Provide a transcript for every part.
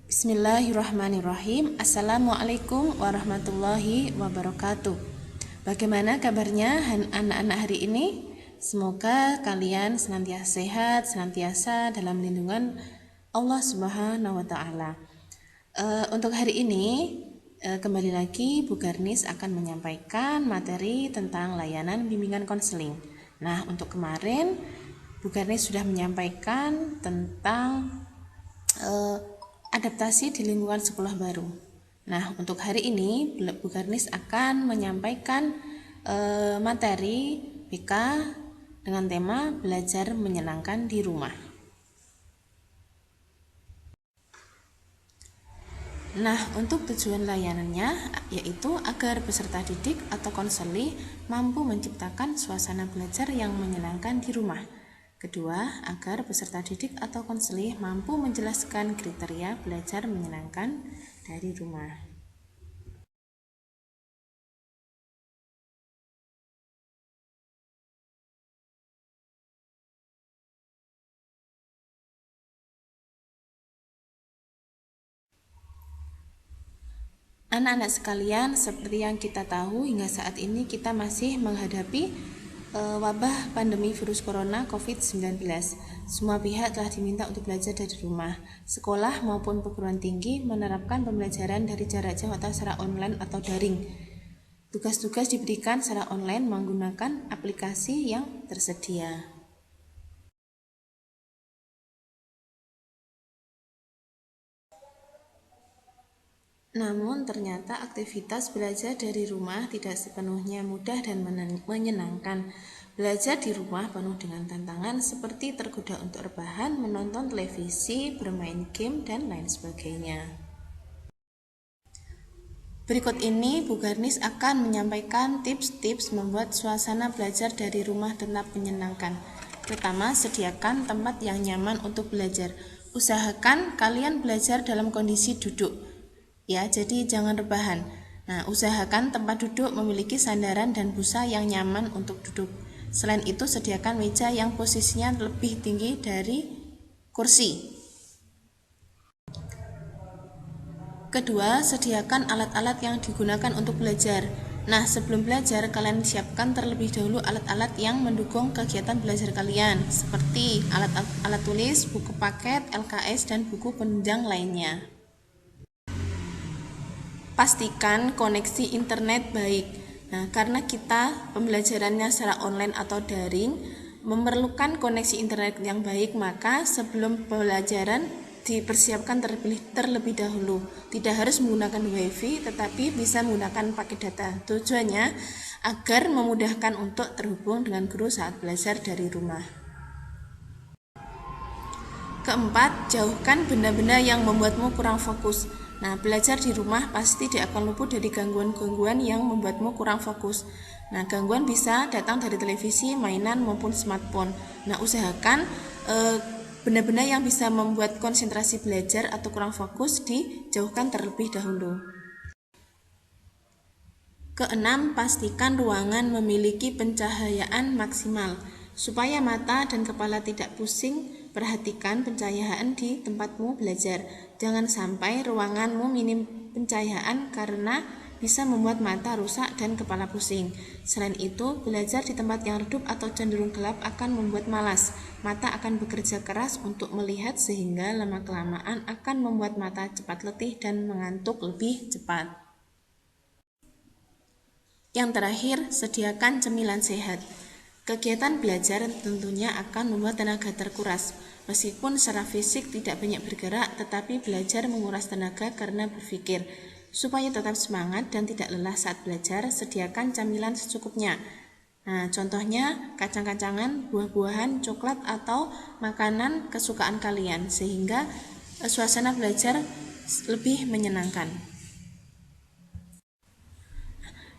Bismillahirrahmanirrahim. Assalamualaikum warahmatullahi wabarakatuh. Bagaimana kabarnya anak-anak hari ini? Semoga kalian senantiasa sehat, senantiasa dalam lindungan Allah Subhanahu wa Ta'ala. Untuk hari ini, kembali lagi Bu Garnis akan menyampaikan materi tentang layanan bimbingan konseling. Nah, untuk kemarin Bu Garnis sudah menyampaikan tentang adaptasi di lingkungan sekolah baru. Nah, untuk hari ini Bu Garnis akan menyampaikan materi BK dengan tema belajar menyenangkan di rumah. Nah, untuk tujuan layanannya yaitu agar peserta didik atau konseli mampu menciptakan suasana belajar yang menyenangkan di rumah. Kedua, agar peserta didik atau konseli mampu menjelaskan kriteria belajar menyenangkan dari rumah. Anak-anak sekalian, seperti yang kita tahu hingga saat ini kita masih menghadapi wabah pandemi virus corona COVID-19. Semua pihak telah diminta untuk belajar dari rumah. Sekolah maupun perguruan tinggi menerapkan pembelajaran dari jarak jauh atau secara online atau daring. Tugas-tugas diberikan secara online menggunakan aplikasi yang tersedia. Namun ternyata aktivitas belajar dari rumah tidak sepenuhnya mudah dan menyenangkan. Belajar di rumah penuh dengan tantangan seperti tergoda untuk rebahan, menonton televisi, bermain game, dan lain sebagainya. Berikut ini Bu Garnis akan menyampaikan tips-tips membuat suasana belajar dari rumah tetap menyenangkan. Pertama, sediakan tempat yang nyaman untuk belajar. Usahakan kalian belajar dalam kondisi duduk. Ya, jadi jangan rebahan. Nah, usahakan tempat duduk memiliki sandaran dan busa yang nyaman untuk duduk. Selain itu, sediakan meja yang posisinya lebih tinggi dari kursi. Kedua, sediakan alat-alat yang digunakan untuk belajar. Nah, sebelum belajar, kalian siapkan terlebih dahulu alat-alat yang mendukung kegiatan belajar kalian, seperti alat tulis, buku paket, LKS, dan buku penunjang lainnya. Pastikan koneksi internet baik. Nah, karena kita pembelajarannya secara online atau daring memerlukan koneksi internet yang baik, maka sebelum pembelajaran dipersiapkan terlebih dahulu. Tidak harus menggunakan WiFi, tetapi bisa menggunakan paket data. Tujuannya agar memudahkan untuk terhubung dengan guru saat belajar dari rumah. Keempat, jauhkan benda-benda yang membuatmu kurang fokus. Nah, belajar di rumah pasti tidak akan luput dari gangguan-gangguan yang membuatmu kurang fokus. Nah, gangguan bisa datang dari televisi, mainan, maupun smartphone. Nah, usahakan benda-benda yang bisa membuat konsentrasi belajar atau kurang fokus dijauhkan terlebih dahulu. Keenam, pastikan ruangan memiliki pencahayaan maksimal. Supaya mata dan kepala tidak pusing, perhatikan pencahayaan di tempatmu belajar. Jangan sampai ruanganmu minim pencahayaan karena bisa membuat mata rusak dan kepala pusing. Selain itu, belajar di tempat yang redup atau cenderung gelap akan membuat malas. Mata akan bekerja keras untuk melihat sehingga lama-kelamaan akan membuat mata cepat letih dan mengantuk lebih cepat. Yang terakhir, sediakan cemilan sehat. Kegiatan belajar tentunya akan membuat tenaga terkuras. Meskipun secara fisik tidak banyak bergerak, tetapi belajar menguras tenaga karena berpikir. Supaya tetap semangat dan tidak lelah saat belajar, sediakan camilan secukupnya. Nah, contohnya kacang-kacangan, buah-buahan, coklat, atau makanan kesukaan kalian, sehingga suasana belajar lebih menyenangkan.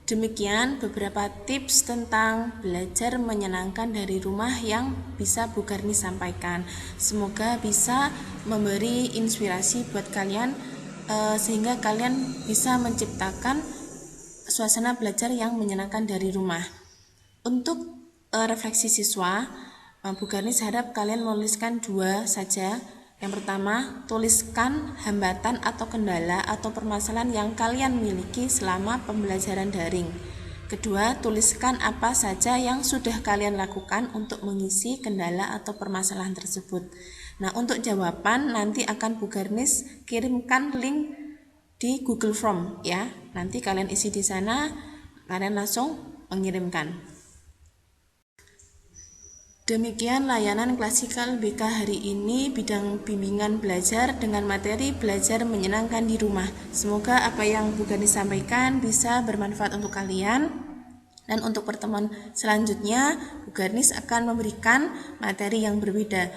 Demikian beberapa tips tentang belajar menyenangkan dari rumah yang bisa Bu Garnis sampaikan. Semoga bisa memberi inspirasi buat kalian sehingga kalian bisa menciptakan suasana belajar yang menyenangkan dari rumah. Untuk refleksi siswa, Bu Garnis harap kalian menuliskan 2 saja Yang pertama, tuliskan hambatan atau kendala atau permasalahan yang kalian miliki selama pembelajaran daring. Kedua, tuliskan apa saja yang sudah kalian lakukan untuk mengisi kendala atau permasalahan tersebut. Nah, untuk jawaban nanti akan Bu Garnis kirimkan link di Google Form ya. Nanti kalian isi di sana, kalian langsung mengirimkan. Demikian layanan klasikal BK hari ini, bidang bimbingan belajar dengan materi belajar menyenangkan di rumah. Semoga apa yang Bu Garnis sampaikan bisa bermanfaat untuk kalian. Dan untuk pertemuan selanjutnya, Bu Garnis akan memberikan materi yang berbeda.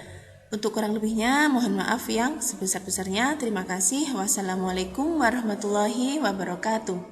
Untuk kurang lebihnya, mohon maaf yang sebesar-besarnya. Terima kasih. Wassalamualaikum warahmatullahi wabarakatuh.